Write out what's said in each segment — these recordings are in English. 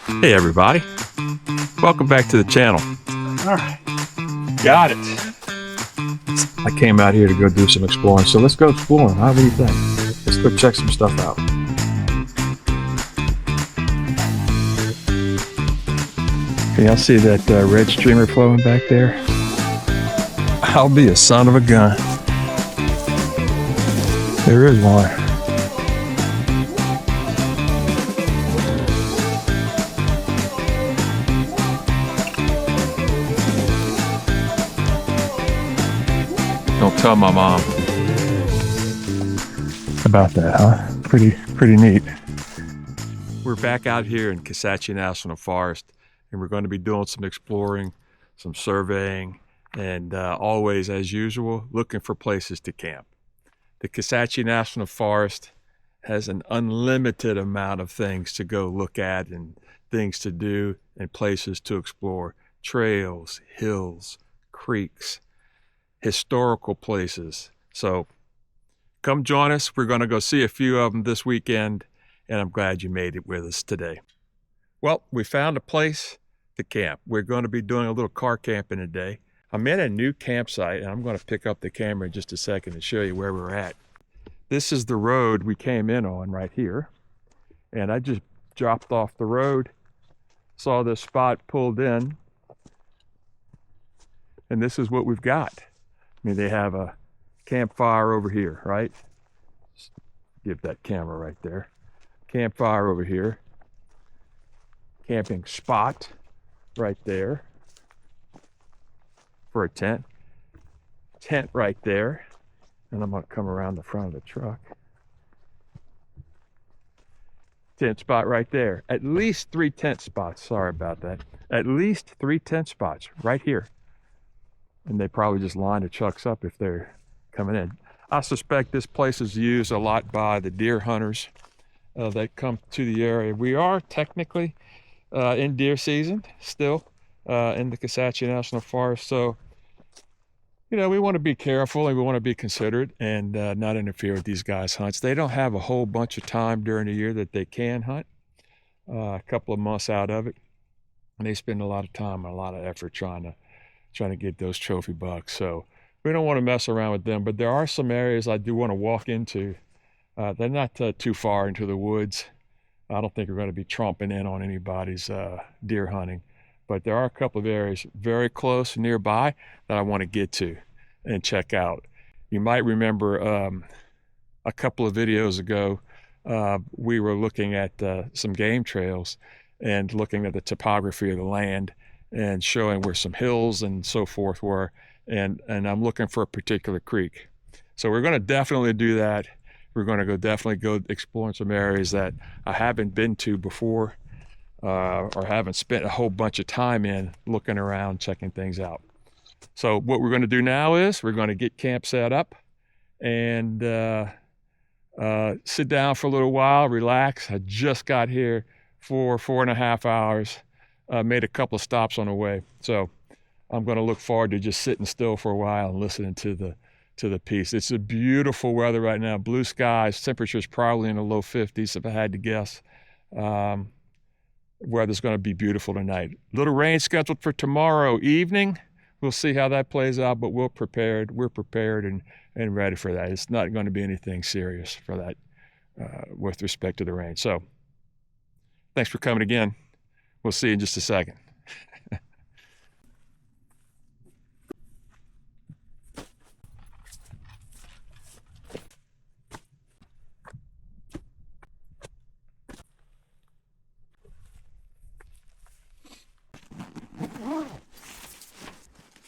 Hey everybody, welcome back to the channel. All right, got it. I came out here to go do some exploring, so let's go exploring. Huh? What do you think? Let's go check some stuff out. Can y'all see that red streamer flowing back there? I'll be a son of a gun. There is one. Don't tell my mom about that, huh? Pretty neat. We're back out here in Kisatchie National Forest, and we're going to be doing some exploring, some surveying, and always, as usual, looking for places to camp. The Kisatchie National Forest has an unlimited amount of things to go look at and things to do and places to explore. Trails, hills, creeks, historical places. So come join us. We're going to go see a few of them this weekend, and I'm glad you made it with us today. Well, we found a place to camp. We're going to be doing a little car camping today. I'm at a new campsite, and I'm going to pick up the camera in just a second and show you where we're at. This is the road we came in on right here, and I just dropped off the road, saw this spot, pulled in, and this is what we've got. I mean, they have a campfire over here, right? Give that camera right there. Campfire over here. Camping spot right there for a tent. Tent right there. And I'm going to come around the front of the truck. Tent spot right there. At least 3 tent spots. Sorry about that. At least 3 tent spots right here. And they probably just line the trucks up if they're coming in. I suspect this place is used a lot by the deer hunters that come to the area. We are technically in deer season still in the Kisatchie National Forest. So, you know, we want to be careful and we want to be considerate and not interfere with these guys' hunts. They don't have a whole bunch of time during the year that they can hunt, a couple of months out of it. And they spend a lot of time and a lot of effort trying to get those trophy bucks. So we don't want to mess around with them, but there are some areas I do want to walk into. They're not too far into the woods. I don't think we're going to be tromping in on anybody's deer hunting, but there are a couple of areas very close nearby that I want to get to and check out. You might remember a couple of videos ago, we were looking at some game trails and looking at the topography of the land and showing where some hills and so forth were, and I'm looking for a particular creek. So we're going to definitely do that. We're going to definitely go exploring some areas that I haven't been to before or haven't spent a whole bunch of time in looking around, checking things out. So what we're going to do now is we're going to get camp set up and sit down for a little while, relax. I just got here for 4.5 hours. Made a couple of stops on the way. So I'm going to look forward to just sitting still for a while and listening to the piece. It's a beautiful weather right now. Blue skies, temperatures probably in the low 50s if I had to guess. Weather's going to be beautiful tonight. Little rain scheduled for tomorrow evening. We'll see how that plays out, but we're prepared and ready for that. It's not going to be anything serious for that with respect to the rain. So thanks for coming again. We'll see you in just a second.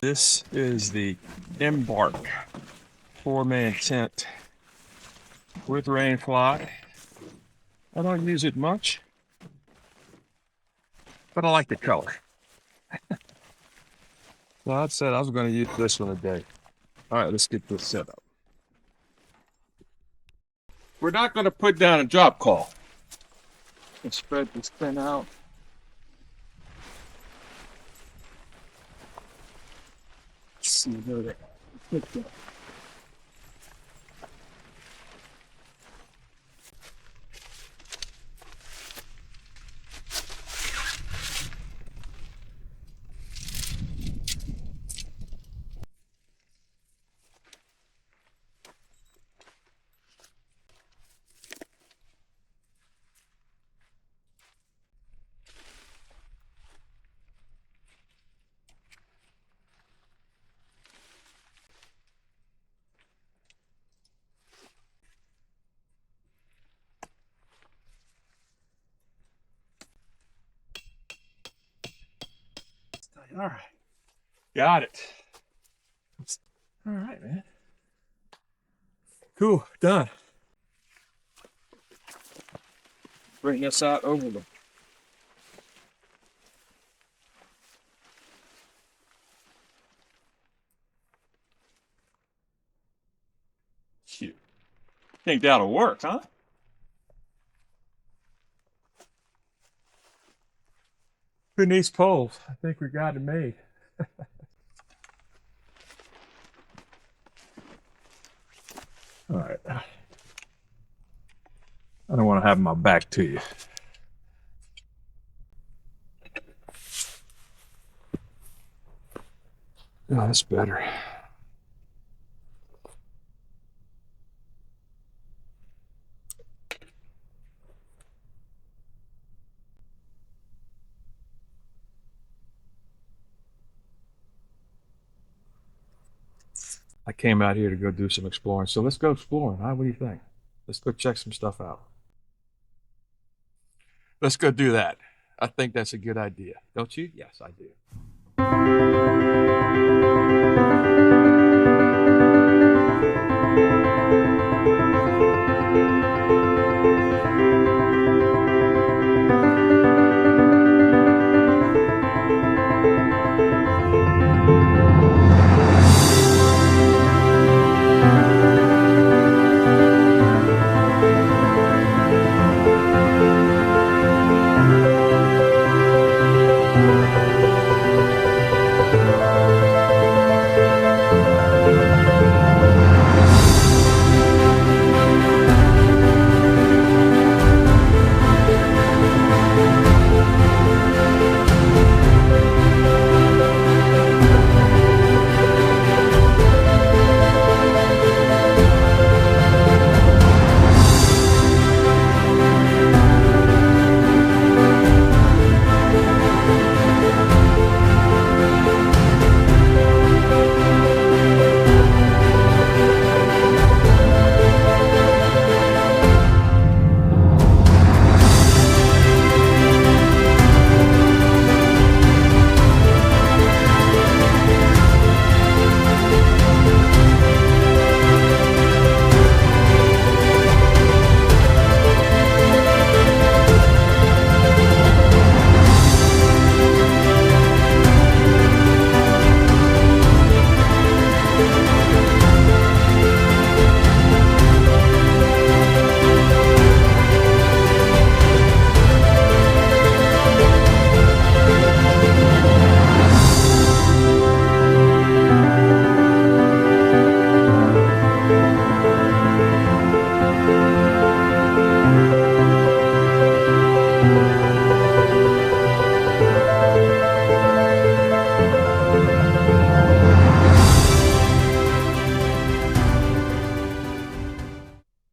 This is the Embark 4-man tent with rain fly. I don't use it much, but I like the color. So I said I was going to use this one today. All right, let's get this set up. We're not going to put down a drop call. Let's spread this thing out. Let's see where they are. All right. Got it. All right, man. Cool, done. Bring this out over the shoot. Think that'll work, huh? Who needs poles? I think we got it made. All right. I don't want to have my back to you. Oh, that's better. I came out here to go do some exploring, so let's go exploring. Huh? What do you think? Let's go check some stuff out. Let's go do that. I think that's a good idea. Don't you? Yes, I do.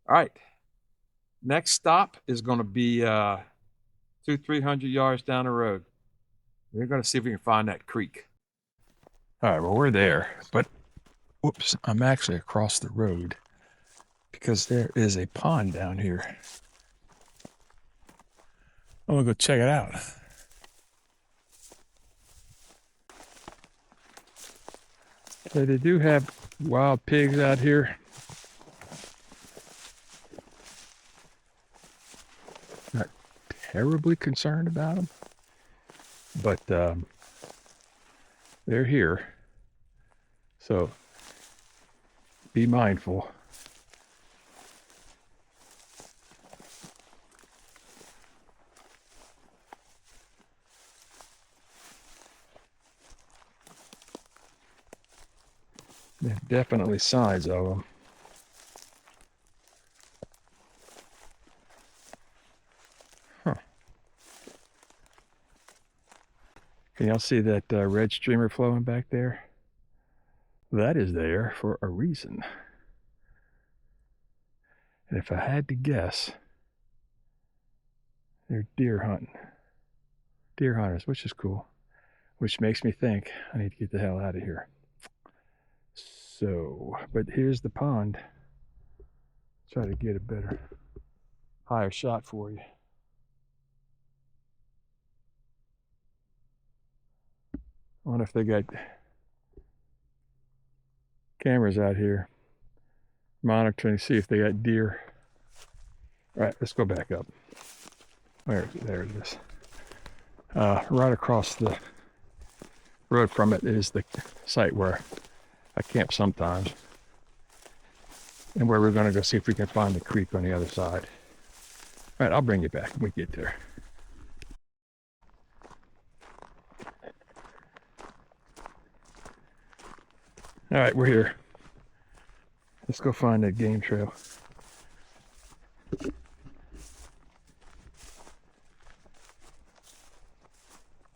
All right. Next stop is going to be 200-300 yards down the road. We're going to see if we can find that creek. All right, well, we're there, but whoops, I'm actually across the road because there is a pond down here. I'm going to go check it out. So they do have wild pigs out here. Not terribly concerned about them, but they're here. So be mindful. There's definitely signs of them. Huh. Can y'all see that red streamer flowing back there? That is there for a reason. And if I had to guess, they're deer hunting. Deer hunters, which is cool. Which makes me think I need to get the hell out of here. So, but here's the pond. Try to get a better, higher shot for you. I wonder if they got cameras out here monitoring to see if they got deer. All right, let's go back up. There it is. Right across the road from it is the site where I camp sometimes, and where we're going to go see if we can find the creek on the other side. All right, I'll bring you back when we get there. All right, we're here. Let's go find that game trail.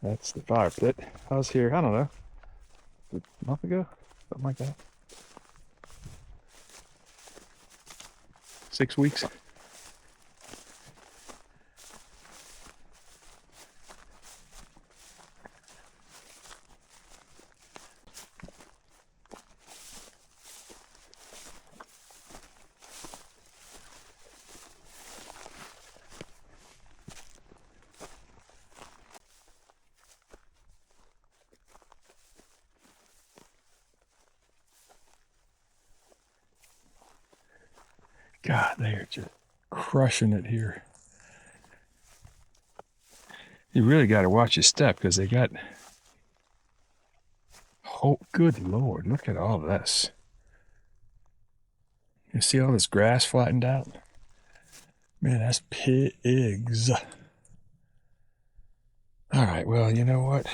That's the fire pit. I was here, I don't know, a month ago, something like that. 6 weeks. God, they are just crushing it here. You really got to watch your step because they got, oh, good Lord, look at all this. You see all this grass flattened out? Man, that's pigs. All right, well, you know what?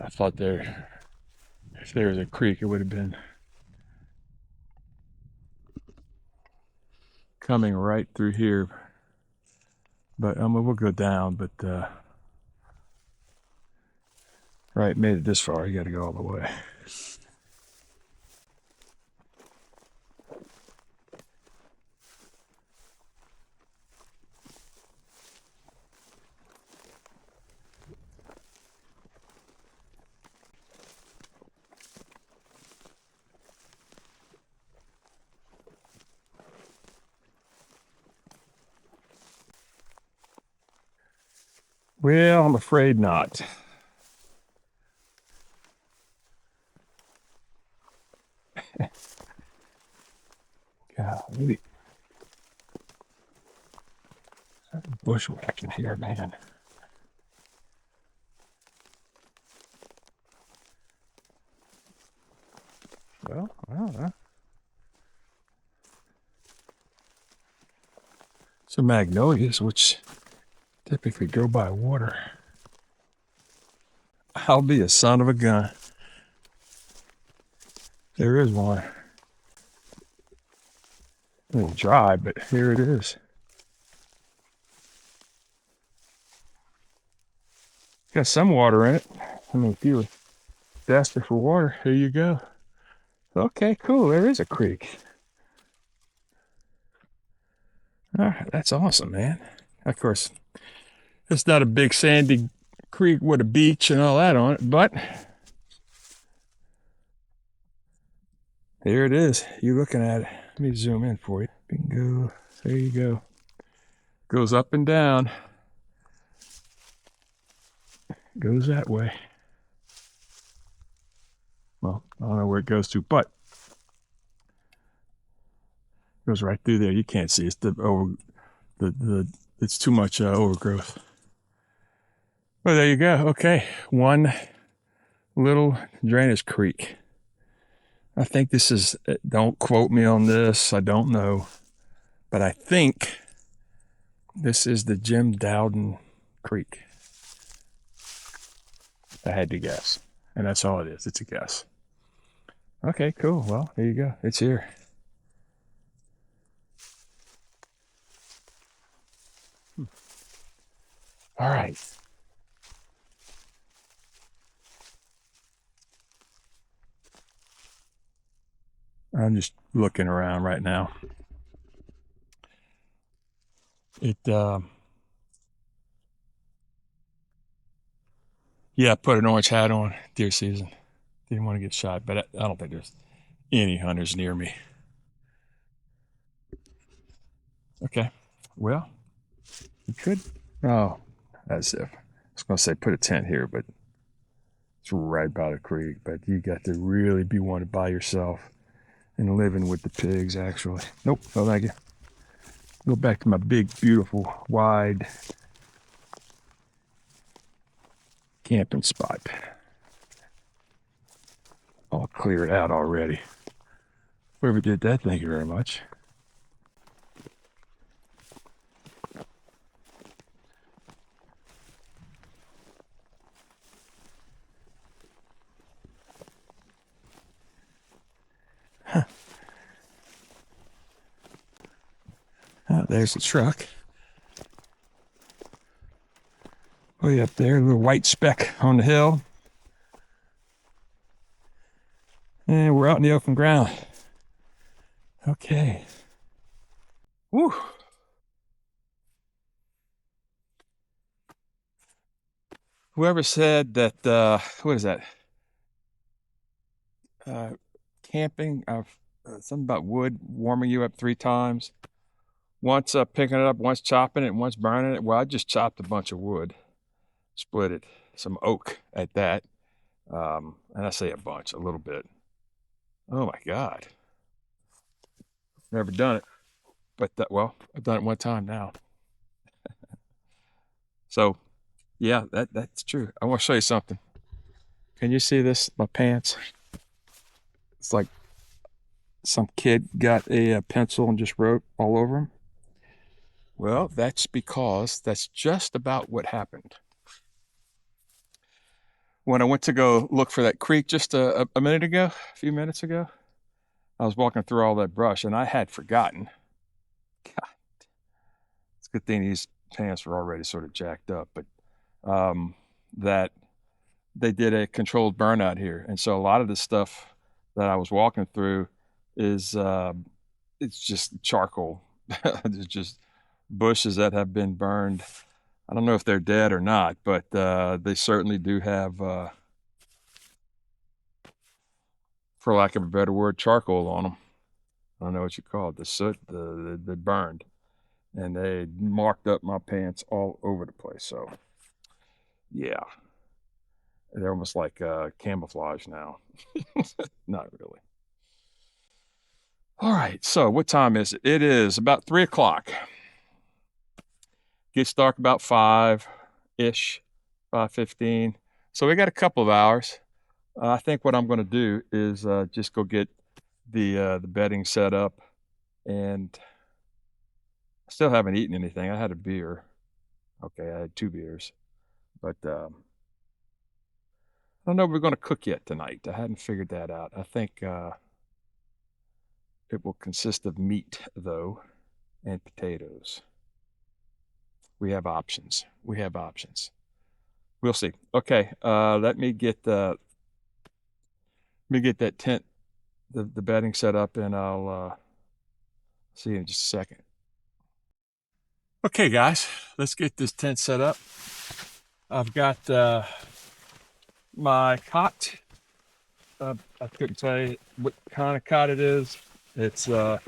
I thought if there was a creek, it would have been coming right through here. But we'll go down, but right, made it this far, you got to go all the way. Well, I'm afraid not. Golly. Bushwhacking here, man. Well, I don't know. Some magnolias, which typically go by water. I'll be a son of a gun. There is one. A little dry, but here it is. Got some water in it. I mean, if you were desperate for water, here you go. Okay, cool. There is a creek. All right, that's awesome, man. Of course, it's not a big sandy creek with a beach and all that on it, but here it is. You looking at it. Let me zoom in for you. Bingo. There you go. Goes up and down. Goes that way. Well, I don't know where it goes to, but it goes right through there. You can't see. It's it's too much overgrowth. Well, there you go. Okay, one little drainage creek. I think this is, don't quote me on this, I don't know, but I think this is the Jim Dowden Creek. I had to guess, and that's all it is. It's a guess. Okay, cool. Well, there you go. It's here. All right. I'm just looking around right now. Yeah, I put an orange hat on, deer season. Didn't want to get shot, but I don't think there's any hunters near me. Okay. Well, you could. Oh, as if. I was going to say put a tent here, but it's right by the creek. But you got to really be one by yourself and living with the pigs, actually. Nope. No, thank you. Go back to my big, beautiful, wide camping spot. All cleared out already. Whoever did that, thank you very much. Huh. Oh, there's the truck. Way up there, a little white speck on the hill. And we're out in the open ground. Okay. Woo. Whoever said that, what is that? Camping, something about wood warming you up 3 times. Once picking it up, once chopping it, once burning it. Well, I just chopped a bunch of wood, split it, some oak at that. And I say a bunch, a little bit. Oh my God. Never done it. But well, I've done it one time now. So yeah, that's true. I want to show you something. Can you see this? My pants. It's like some kid got a pencil and just wrote all over them. Well, that's because that's just about what happened. When I went to go look for that creek just a minute ago, a few minutes ago, I was walking through all that brush and I had forgotten. God, it's a good thing these pants were already sort of jacked up, but that they did a controlled burnout here. And so a lot of the stuff that I was walking through is it's just charcoal. It's just bushes that have been burned. I don't know if they're dead or not, but they certainly do have, for lack of a better word, charcoal on them. I don't know what you call it, the soot, the burned. And they marked up my pants all over the place. So, yeah, they're almost like camouflage now. Not really. All right, so what time is it? It is about 3 o'clock. Gets dark about 5-ish, 5:15. So we got a couple of hours. I think what I'm going to do is just go get the bedding set up, and I still haven't eaten anything. I had a beer. Okay, I had 2 beers, but I don't know if we're going to cook yet tonight. I hadn't figured that out. I think it will consist of meat, though, and potatoes. We have options. We have options. We'll see. Okay, let me get that tent, the bedding set up, and I'll see you in just a second. Okay, guys, let's get this tent set up. I've got my cot. I couldn't tell you what kind of cot it is. It's an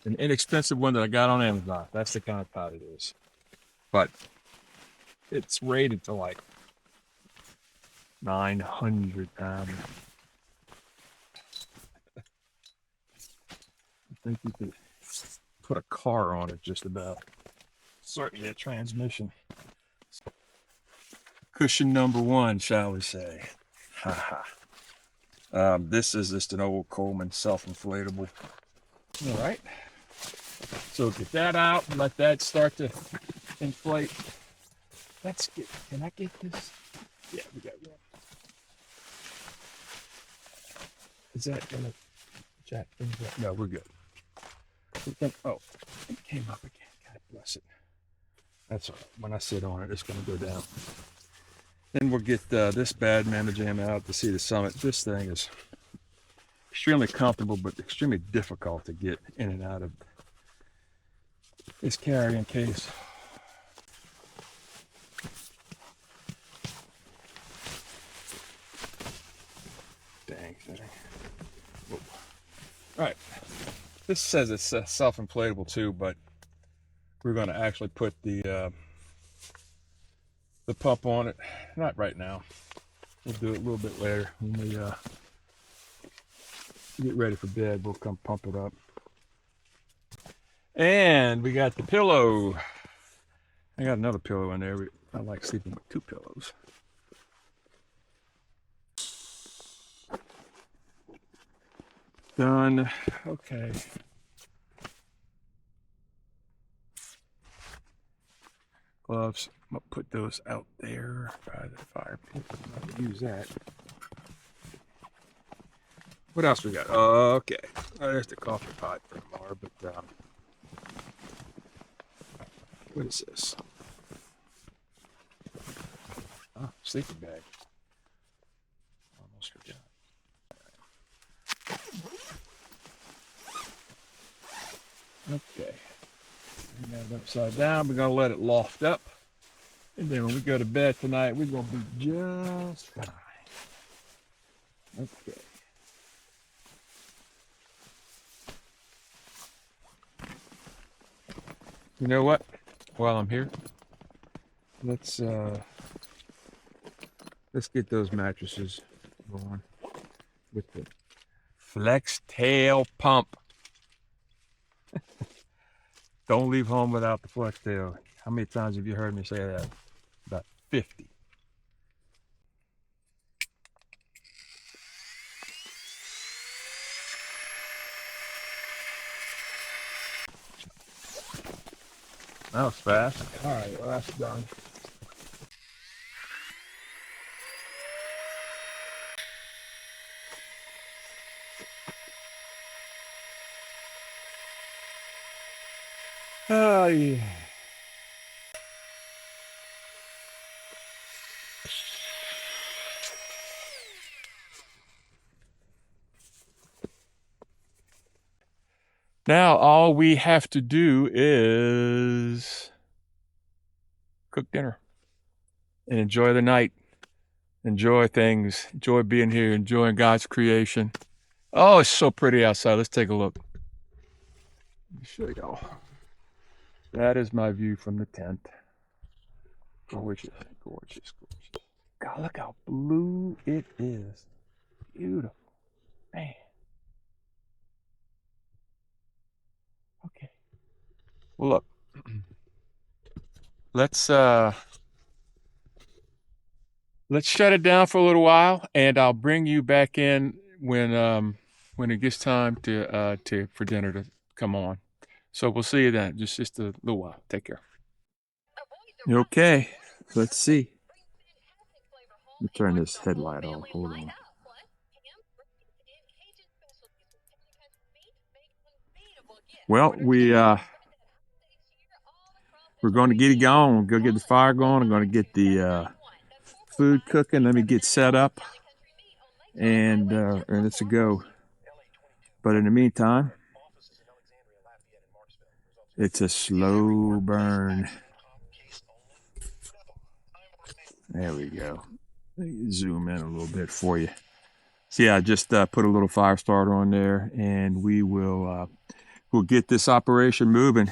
inexpensive one that I got on Amazon. That's the kind of cot it is. But it's rated to like 900 pounds. I think you could put a car on it just about. Certainly a transmission. Cushion number 1, shall we say. This is just an old Coleman self-inflatable. All right. So get that out and let that start to inflate. Let's get, can I get this? Yeah, we got one. Is that gonna jack things up? No, we're good. Oh, it came up again. God bless it. That's all right. When I sit on it, it's gonna go down. Then we'll get this bad mamma jam out to see the summit. This thing is extremely comfortable, but extremely difficult to get in and out of this carrying case. Dang thing. Whoa. All right. This says it's self-inflatable too, but we're going to actually put the pump on it. Not right now. We'll do it a little bit later when we get ready for bed. We'll come pump it up. And we got the pillow. I got another pillow in there. I like sleeping with two pillows. Done. Okay. Gloves. I'm gonna put those out there by the fire pit. I'm gonna use that. What else we got? Okay. Oh, there's the coffee pot for tomorrow, but what is this? Oh, sleeping bag. Almost forgot. Okay. We got it upside down. We're gonna let it loft up. And then when we go to bed tonight, we're gonna be just fine. Okay. You know what? While I'm here, let's get those mattresses going with the flex tail pump. Don't leave home without the flex tail. How many times have you heard me say that? About 50. That was fast. All right, well, that's done. Oh, yeah. Now all we have to do is cook dinner and enjoy the night. Enjoy things. Enjoy being here. Enjoying God's creation. Oh, it's so pretty outside. Let's take a look. Let me show y'all. That is my view from the tent. Gorgeous, gorgeous, gorgeous. God, look how blue it is. Beautiful. Man. Okay. Well, look. Let's shut it down for a little while, and I'll bring you back in when it gets time for dinner to come on. So we'll see you then. Just a little while. Take care. Okay. Let's see. Let me turn this headlight off. Hold on. Well, we're going to get it going. Go get the fire going. I'm going to get the food cooking. Let me get set up, and it's a go. But in the meantime, it's a slow burn. There we go. Zoom in a little bit for you. So yeah, I just put a little fire starter on there, and we'll get this operation moving.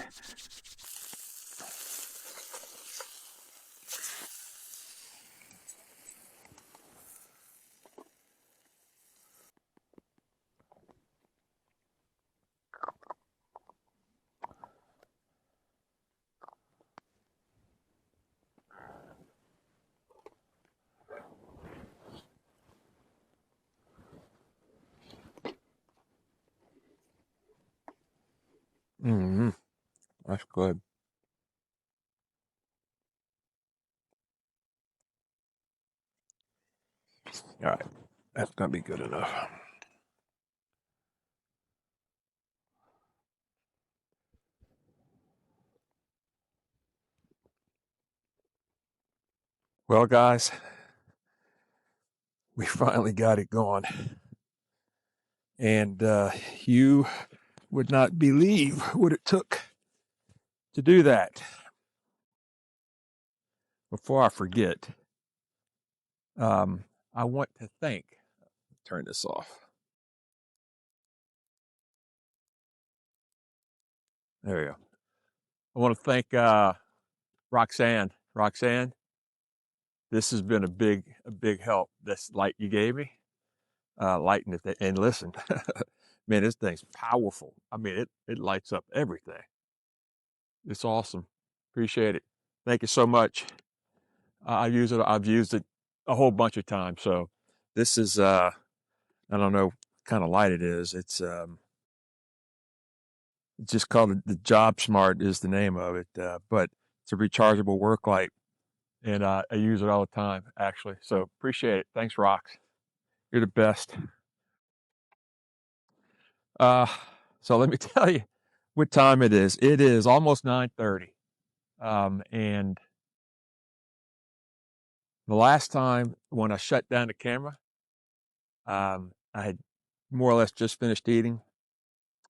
Mm-hmm. That's good. All right, that's gonna be good enough. Well, guys, we finally got it going, and you would not believe what it took to do that. Before I forget, I want to turn this off. There we go. I want to thank Roxanne. Roxanne, this has been a big help. This light you gave me, lighting it. And listen, man, this thing's powerful. I mean, it lights up everything. It's awesome. Appreciate it. Thank you so much. I use it. I've used it a whole bunch of times. So this is I don't know what kind of light it is. It's just called the Job Smart is the name of it. But it's a rechargeable work light, and I use it all the time actually. So appreciate it. Thanks, Rox. You're the best. Uh, so let me tell you what time it is. It is almost 9:30. And the last time when I shut down the camera, I had more or less just finished eating,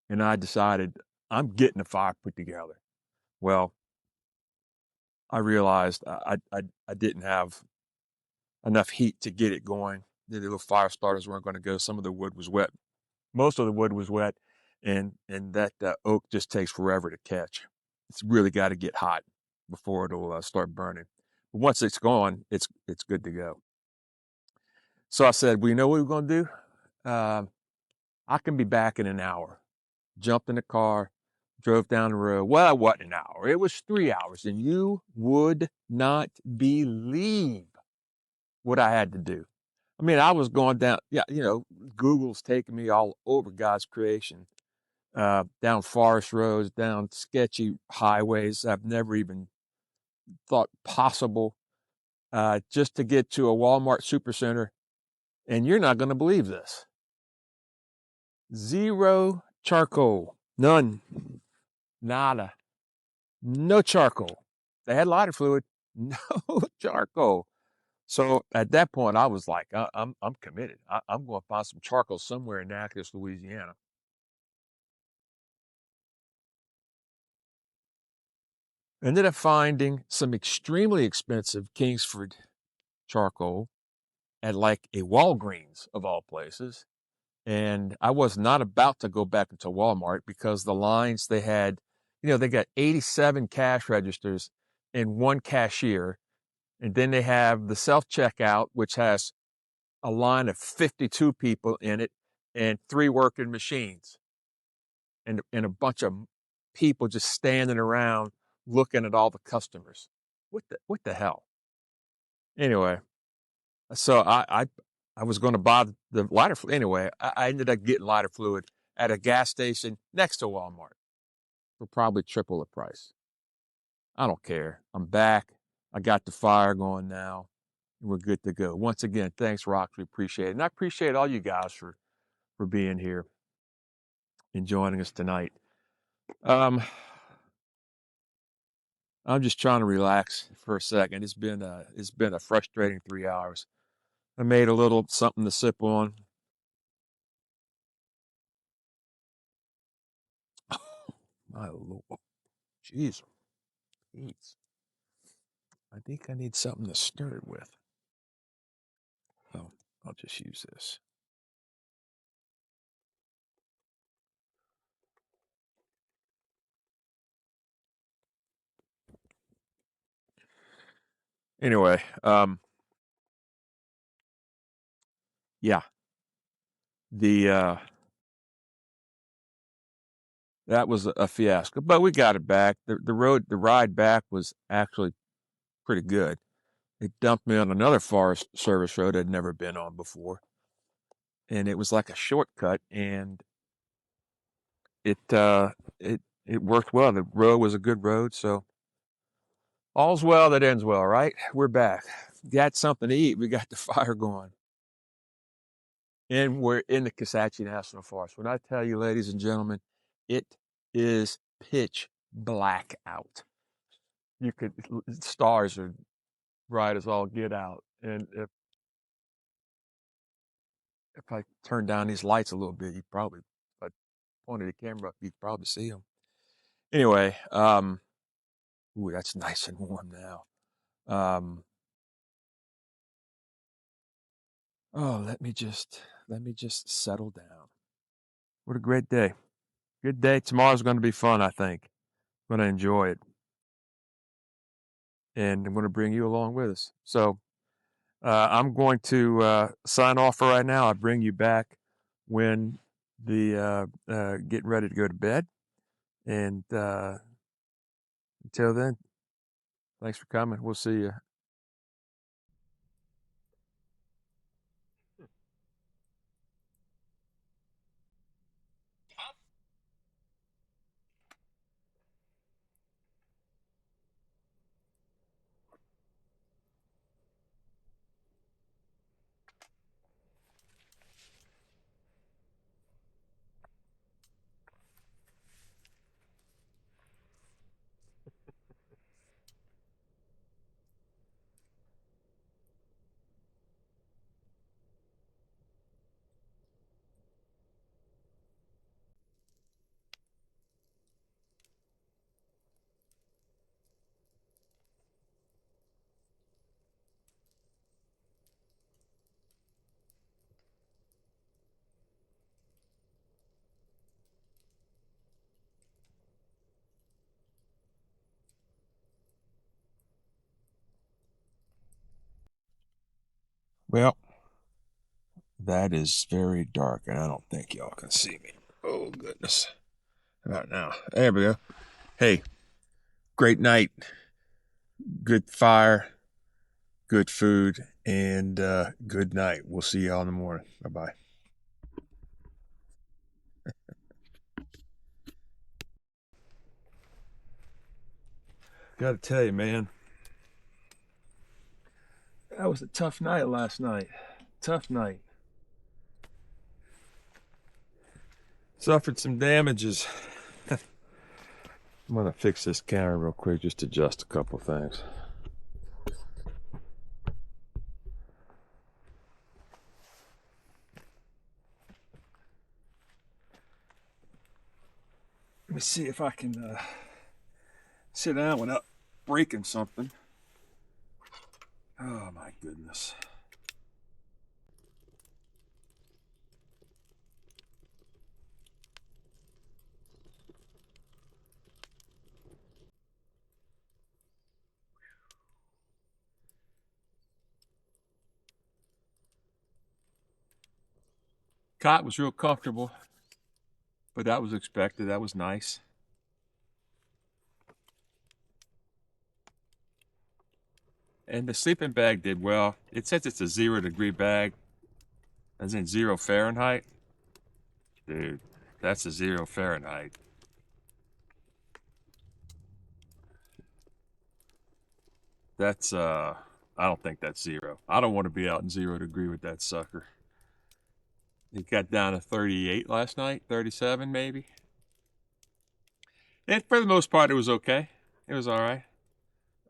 and I decided I'm getting a fire put together. Well, I realized I didn't have enough heat to get it going. The little fire starters weren't going to go. Some of the wood was wet. Most of the wood was wet, and that oak just takes forever to catch. It's really got to get hot before it'll start burning. But once it's gone, it's good to go. So I said, well, you know what we're going to do? I can be back in an hour. Jumped in the car, drove down the road. Well, it wasn't an hour. It was 3 hours. And you would not believe what I had to do. I mean, I was going down, yeah, Google's taking me all over God's creation, down forest roads, down sketchy highways I've never even thought possible, just to get to a Walmart supercenter. And you're not going to believe this. Zero charcoal. None. Nada. No charcoal. They had lighter fluid. No charcoal. So at that point, I was like, I'm committed. I'm going to find some charcoal somewhere in Natchitoches, Louisiana. Ended up finding some extremely expensive Kingsford charcoal at like a Walgreens of all places. And I was not about to go back into Walmart because the lines they had, they got 87 cash registers and one cashier. And then they have the self-checkout, which has a line of 52 people in it and 3 working machines and a bunch of people just standing around looking at all the customers. What the hell? Anyway, so I was going to buy the lighter fluid. Anyway, I ended up getting lighter fluid at a gas station next to Walmart for probably triple the price. I don't care. I'm back. I got the fire going now. We're good to go. Once again, thanks, Rock. We appreciate it. And I appreciate all you guys for being here and joining us tonight. I'm just trying to relax for a second. It's been a frustrating 3 hours. I made a little something to sip on. My Lord. Jeez. Jeez. I think I need something to stir it with. Oh, I'll just use this. Anyway, yeah. The that was a fiasco, but we got it back. The ride back was actually pretty good. It dumped me on another Forest Service road I'd never been on before, and it was like a shortcut, and it worked well. The road was a good road, so all's well that ends well, right? We're back. Got something to eat. We got the fire going, and we're in the Kisatchie National Forest. When I tell you, ladies and gentlemen, it is pitch black out. You could stars are bright as all get out, and if I turn down these lights a little bit, you probably, if I pointed the camera up, you'd probably see them. Anyway, ooh, that's nice and warm now. Oh, let me just settle down. What a great day. Good day. Tomorrow's going to be fun, I think. I'm going to enjoy it. and I'm going to bring you along with us. So I'm going to sign off for right now. I'll bring you back when the getting ready to go to bed. And until then, thanks for coming. We'll see you. Well, that is very dark, and I don't think y'all can see me. Oh, goodness. How about now? There we go. Hey, great night, good fire, good food, and good night. We'll see y'all in the morning. Bye-bye. Got to tell you, man, that was a tough night last night. Tough night. Suffered some damages. I'm gonna fix this camera real quick, just adjust a couple things. Let me see if I can sit down without breaking something. Oh my goodness. Cot was real comfortable, but that was expected. That was nice. And the sleeping bag did well. It says it's a 0-degree bag, as in 0 Fahrenheit. Dude, that's a 0 Fahrenheit. That's, I don't think that's 0. I don't want to be out in 0-degree with that sucker. It got down to 38 last night, 37 maybe. And for the most part, it was okay. It was all right.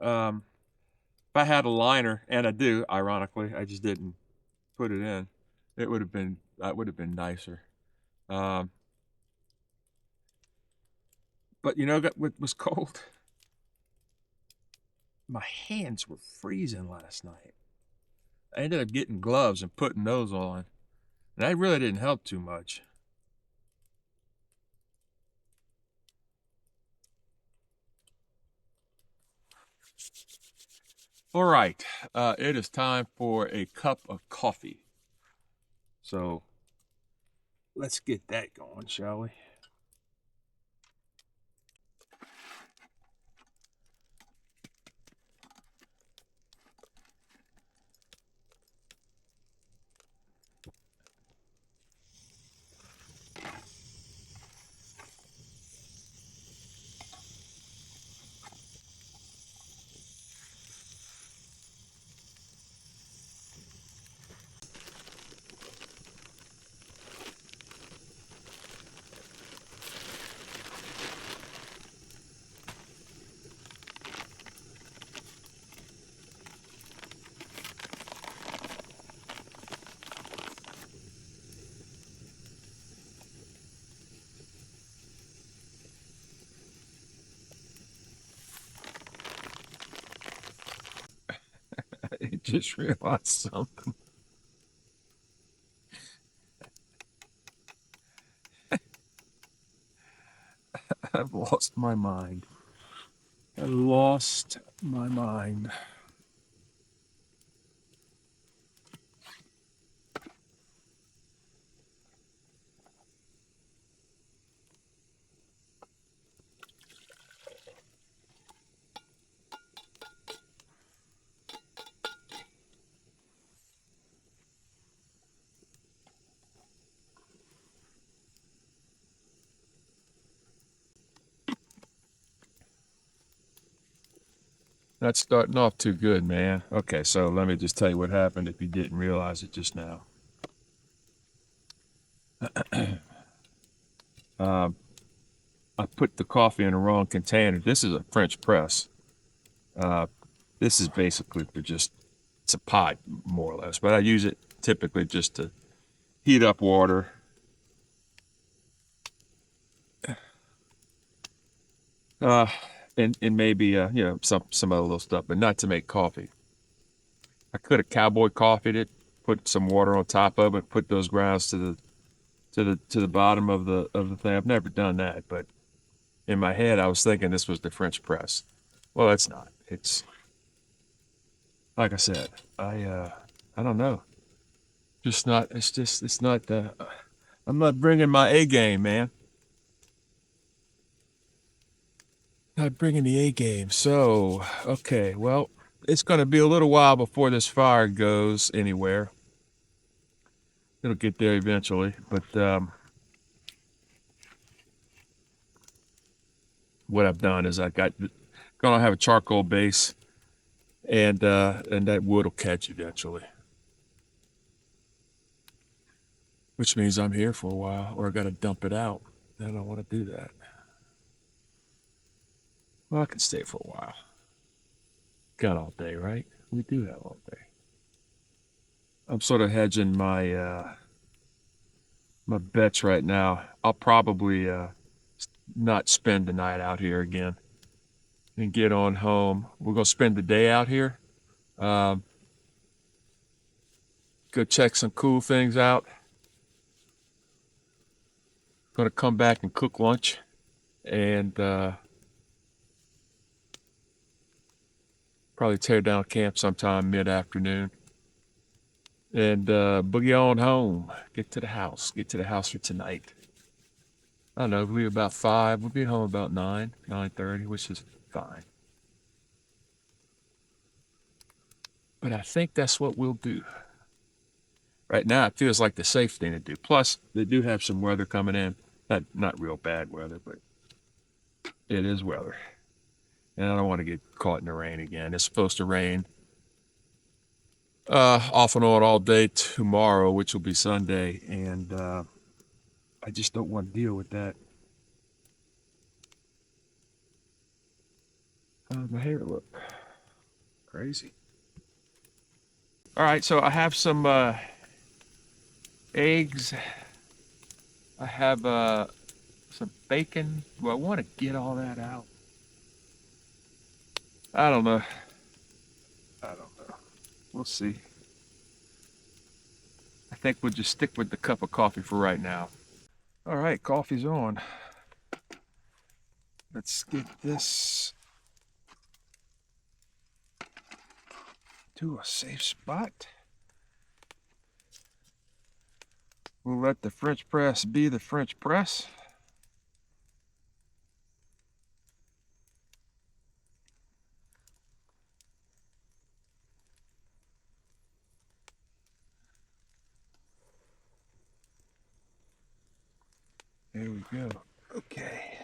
If I had a liner, and I do, ironically, I just didn't put it in, it would have been, that would have been nicer. But you know what was cold? My hands were freezing last night. I ended up getting gloves and putting those on. And that really didn't help too much. All right, it is time for a cup of coffee. So let's get that going, shall we? I just realized something. I've lost my mind. I lost my mind. Not starting off too good, man. Okay, so let me just tell you what happened if you didn't realize it just now. I put the coffee in the wrong container. This is a French press. This is basically for just, it's a pot more or less, but I use it typically just to heat up water. And maybe you know, some other little stuff, but not to make coffee. I could have cowboy coffeeed it, put some water on top of it, put those grounds to the bottom of the thing. I've never done that, but in my head I was thinking this was the French press. Well, it's not. It's like I said, I don't know. Just not. It's not. I'm not bringing my A game, man. Not bringing the A game. So, okay, well, it's going to be a little while before this fire goes anywhere. It'll get there eventually, but what I've done is gonna have a charcoal base, and that wood will catch eventually. Which means I'm here for a while, or I got to dump it out. I don't want to do that. Well, I can stay for a while. Got all day, right? We do have all day. I'm sort of hedging my my bets right now. I'll probably not spend the night out here again and get on home. We're gonna spend the day out here. Um, go check some cool things out. Gonna come back and cook lunch, and probably tear down camp sometime mid-afternoon, and boogie on home. Get to the house. Get to the house for tonight. I don't know. We'll be about 5. We'll be home about 9:30, which is fine. But I think that's what we'll do. Right now, it feels like the safe thing to do. Plus, they do have some weather coming in. Not real bad weather, but it is weather. And I don't want to get caught in the rain again. It's supposed to rain off and on all day tomorrow, which will be Sunday, and I just don't want to deal with that. How's my hair look? Crazy. All right, so I have some eggs. I have some bacon. Do I want to get all that out? I don't know. We'll see. I think we'll just stick with the cup of coffee for right now. All right, coffee's on. Let's get this to a safe spot. We'll let the French press be the French press. There we go. Okay.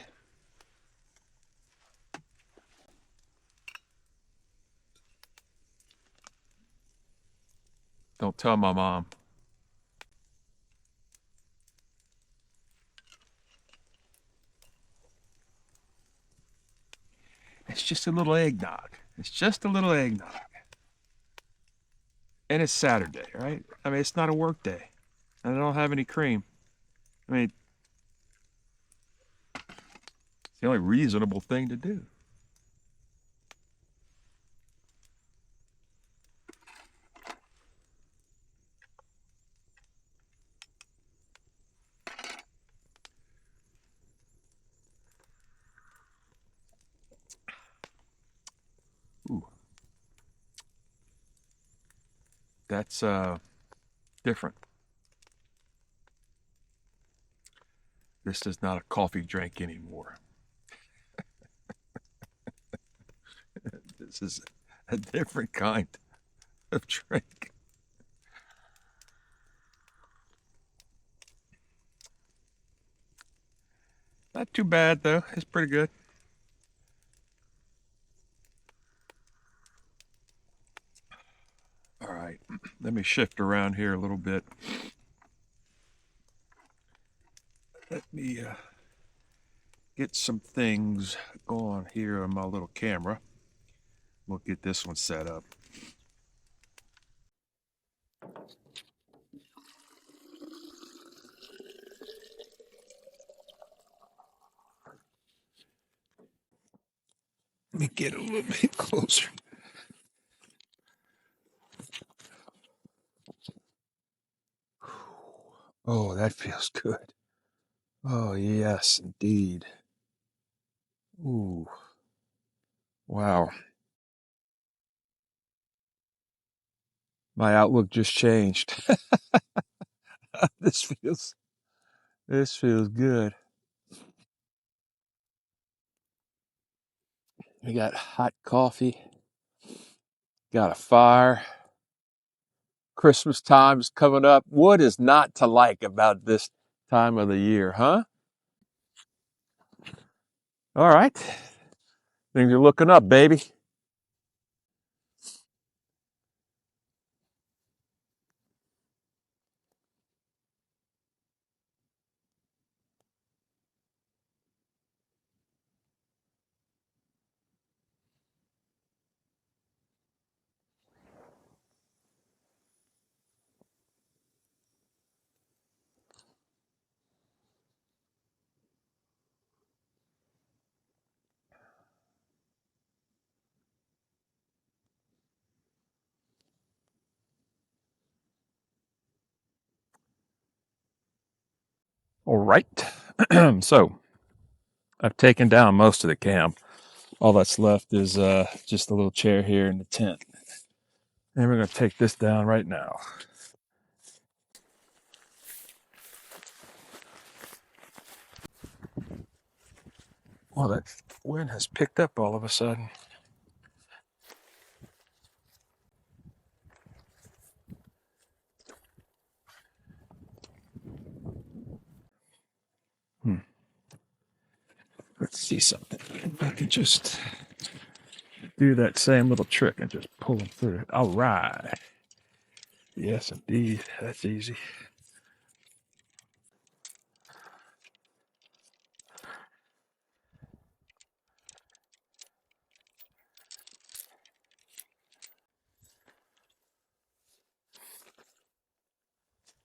Don't tell my mom. It's just a little eggnog. It's just a little eggnog. And it's Saturday, right? I mean, it's not a work day. And I don't have any cream. I mean, it's the only reasonable thing to do. That's different. This is not a coffee drink anymore. This is a different kind of drink. Not too bad though. It's pretty good. All right, let me shift around here a little bit. Let me get some things going here on my little camera. We'll get this one set up. Let me get a little bit closer. Oh, that feels good. Oh, yes, indeed. Ooh, wow. My outlook just changed. This feels good. We got hot coffee, got a fire. Christmas time is coming up. What is not to like about this time of the year, huh? All right. Things are looking up, baby. All right. So I've taken down most of the camp. All that's left is just a little chair here in the tent. And we're going to take this down right now. Well, that wind has picked up all of a sudden. Let's see something. If I can just do that same little trick and just pull them through. All right. Yes, indeed. That's easy.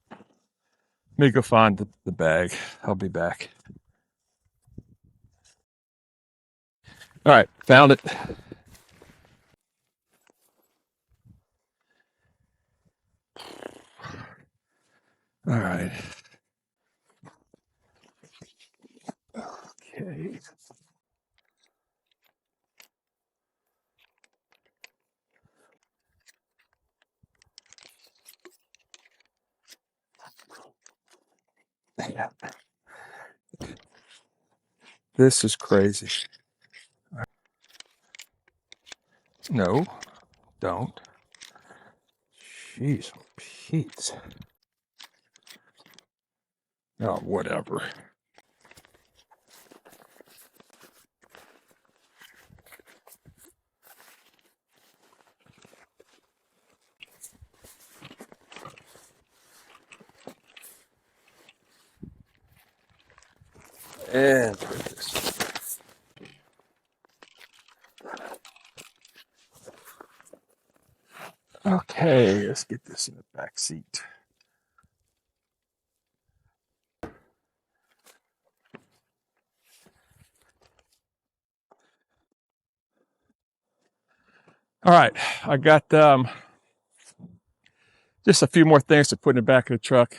Let me go find the bag. I'll be back. All right, found it. All right. Okay. This is crazy. No, don't. Jeez, Pete. Oh, whatever. And this. Okay, let's get this in the back seat. All right, I got just a few more things to put in the back of the truck.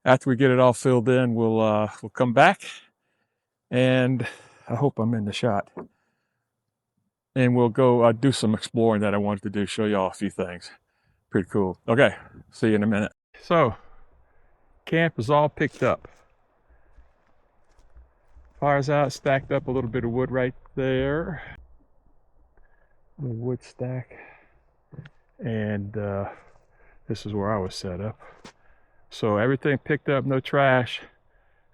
After we get it all filled in, we'll come back, and I hope I'm in the shot. And we'll go do some exploring that I wanted to do. Show y'all a few things. Pretty cool. Okay, see you in a minute. So, camp is all picked up. Fire's out, stacked up a little bit of wood right there. The wood stack. And this is where I was set up. So everything picked up, no trash.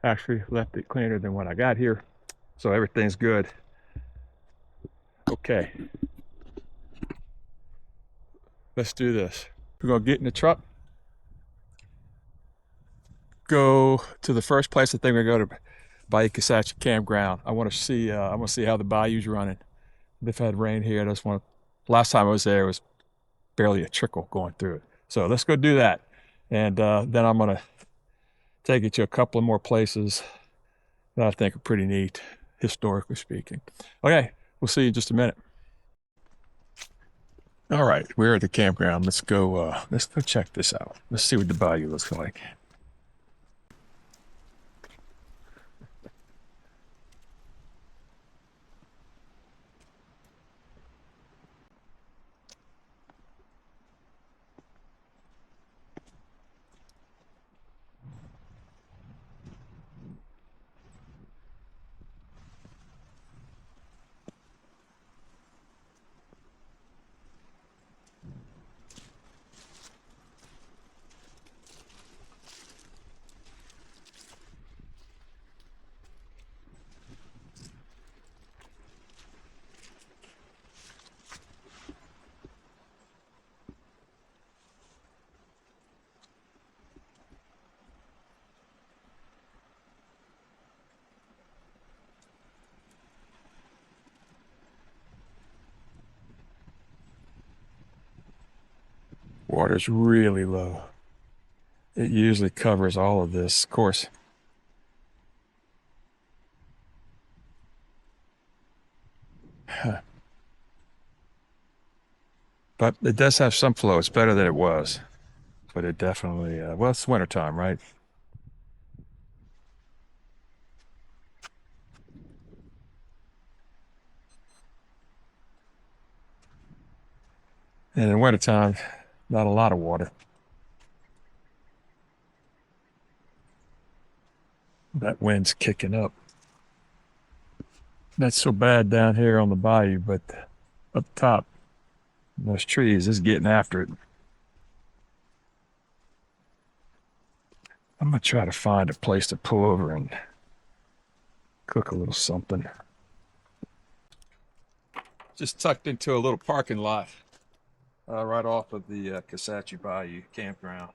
Actually left it cleaner than when I got here. So everything's good. Okay. Let's do this. We're gonna get in the truck. Go to the first place. I think we're gonna go to In Kisatchie campground. I want to see how the bayou's running. They've had rain here. I just want last time I was there, it was barely a trickle going through it. So let's go do that. And then I'm gonna take you to a couple of more places that I think are pretty neat, historically speaking. Okay, we'll see you in just a minute. All right, we're at the campground. Let's go check this out. Let's see what the bayou looks like. Water's really low. It usually covers all of this, of course. But it does have some flow. It's better than it was. But it definitely, well, it's wintertime, right? And in wintertime, not a lot of water. That wind's kicking up. Not so bad down here on the bayou, but up top, those trees is getting after it. I'm gonna try to find a place to pull over and cook a little something. Just tucked into a little parking lot right off of the Kisatchie Bayou campground.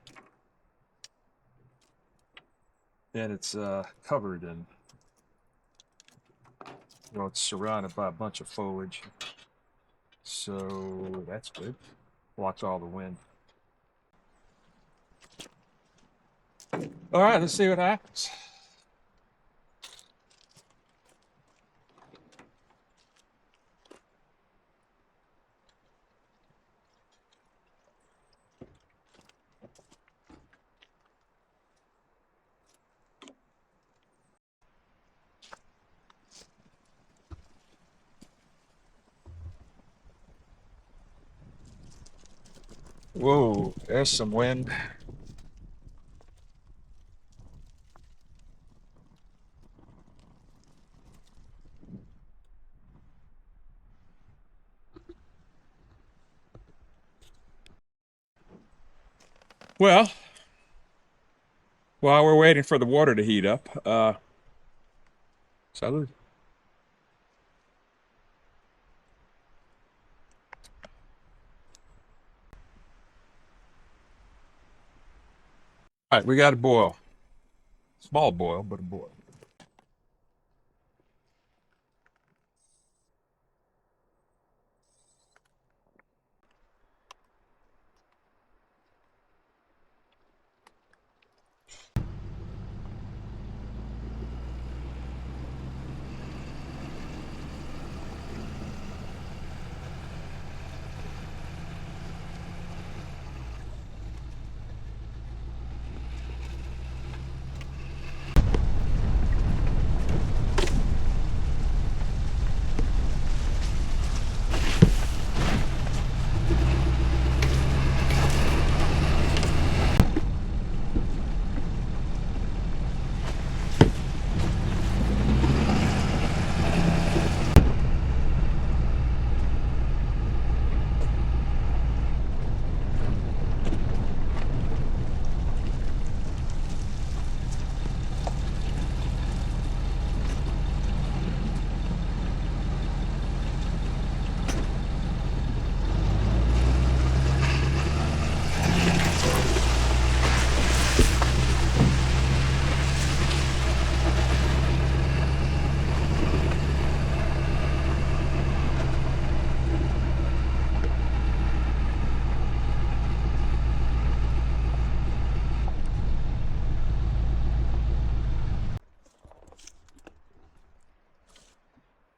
And it's covered in, well, it's surrounded by a bunch of foliage. So that's good. Blocks all the wind. All right, let's see what happens. Whoa, there's some wind. Well, while we're waiting for the water to heat up, salud. All right, we got a boil. Small boil, but a boil.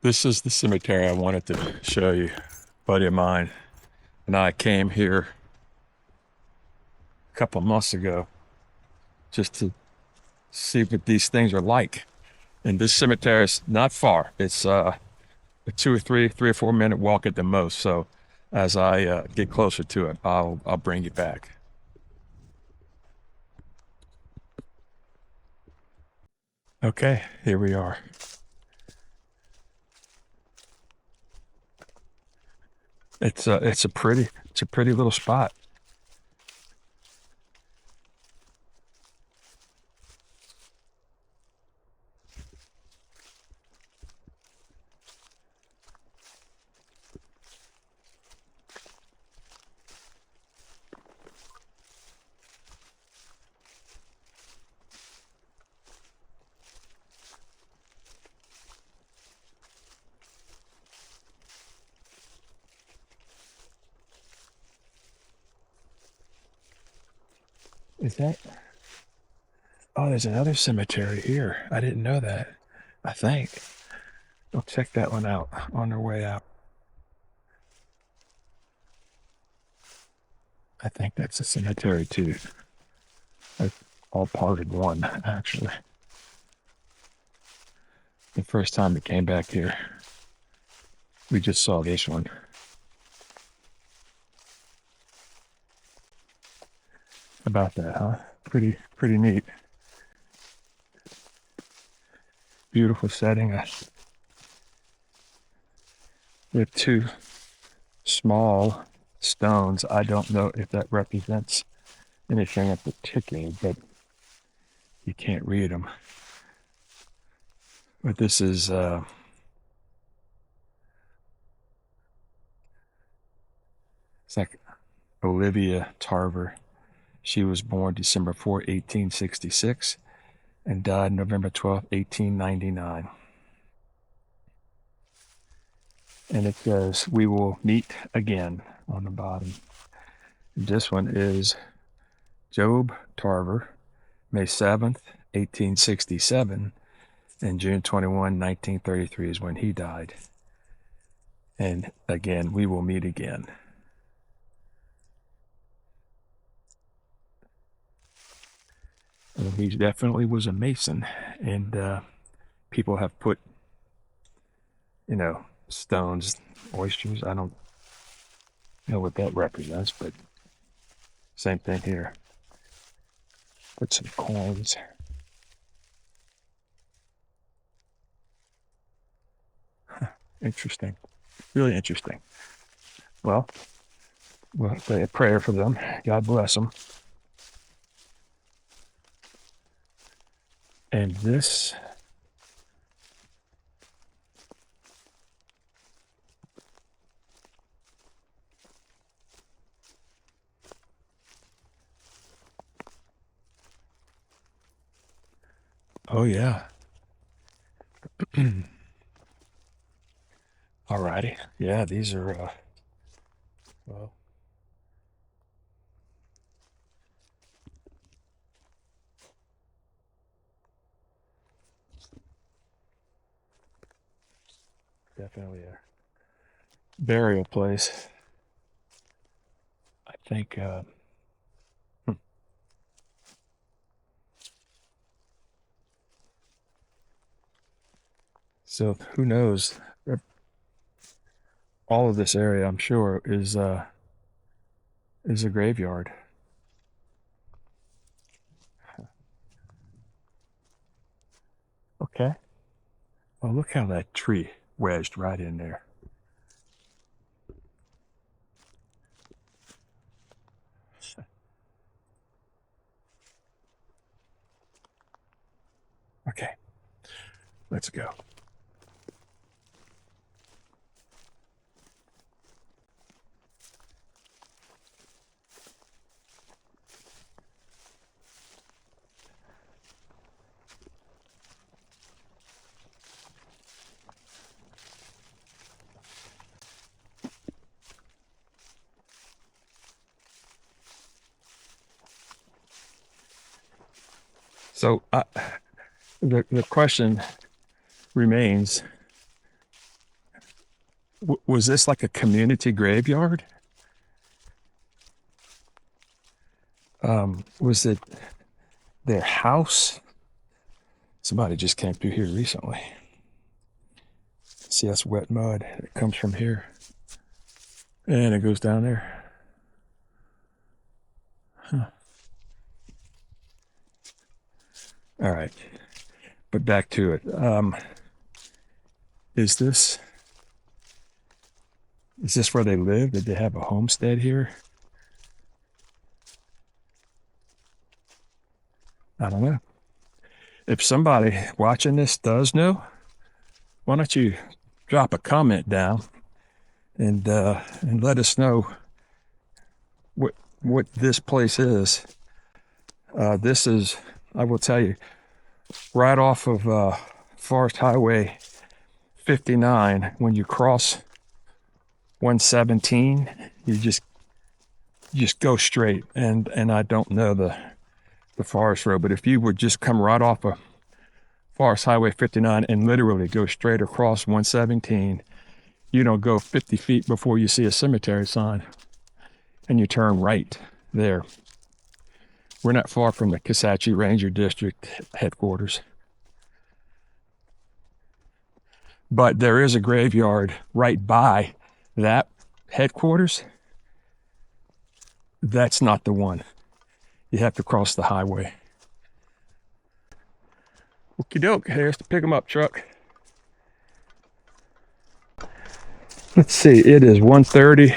This is the cemetery I wanted to show you. A buddy of mine and I came here a couple of months ago just to see what these things are like. And this cemetery is not far. It's a 3 or 4 minute walk at the most. So as I get closer to it, I'll bring you back. Okay, here we are. It's a pretty little spot. Is that? Oh, there's another cemetery here. I didn't know that. I think. We'll check that one out on our way out. I think that's a cemetery too. That's all part of one, actually. The first time we came back here, we just saw this one. About that, huh? Pretty neat. Beautiful setting. We have two small stones. I don't know if that represents anything in particular, but you can't read them. But this is it's like Olivia Tarver. She was born December 4, 1866, and died November 12, 1899. And it says, "We will meet again" on the bottom. This one is Job Tarver, May 7th, 1867, and June 21, 1933 is when he died. And again, we will meet again. And he definitely was a Mason, and people have put, stones, oysters. I don't know what that represents, but same thing here. Put some coins. Interesting. Really interesting. Well, we'll say a prayer for them. God bless them. And this, oh yeah. Alrighty. Yeah, these are, well, definitely a burial place. I think, so who knows? All of this area, I'm sure, is a graveyard. Okay. Oh, look how that tree wedged right in there. Okay, let's go. So the question remains, Was this like a community graveyard? Was it their house? Somebody just came through here recently. See, that's wet mud. It comes from here. And it goes down there. Huh. All right. But back to it. Is this where they live? Did they have a homestead here? I don't know. If somebody watching this does know, why don't you drop a comment down and let us know what this place is. This is, I will tell you, right off of Forest Highway 59. When you cross 117, you just go straight. And I don't know the forest road, but if you would just come right off of Forest Highway 59 and literally go straight across 117, you don't go 50 feet before you see a cemetery sign, and you turn right there. We're not far from the Kisatchie Ranger District headquarters. But there is a graveyard right by that headquarters. That's not the one. You have to cross the highway. Okie doke, here's the pick 'em up truck. Let's see, it is 1:30.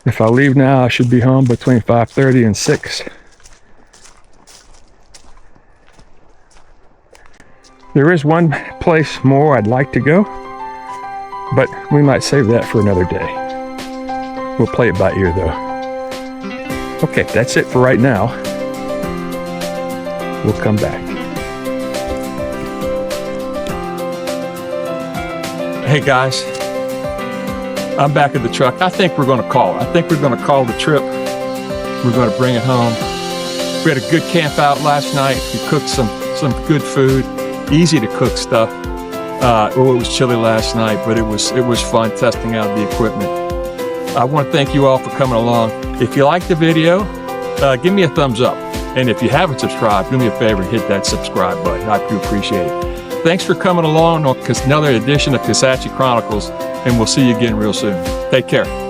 If I leave now, I should be home between 5:30 and 6. There is one place more I'd like to go, but we might save that for another day. We'll play it by ear though. Okay, that's it for right now. We'll come back. Hey guys, I'm back at the truck. I think we're gonna call it. I think we're gonna call the trip. We're gonna bring it home. We had a good camp out last night. We cooked some good food, easy to cook stuff. It was chilly last night, but it was fun testing out the equipment. I want to thank you all for coming along. If you like the video, give me a thumbs up. And if you haven't subscribed, do me a favor and hit that subscribe button. I do appreciate it. Thanks for coming along on another edition of Kisatchie Chronicles, and we'll see you again real soon. Take care.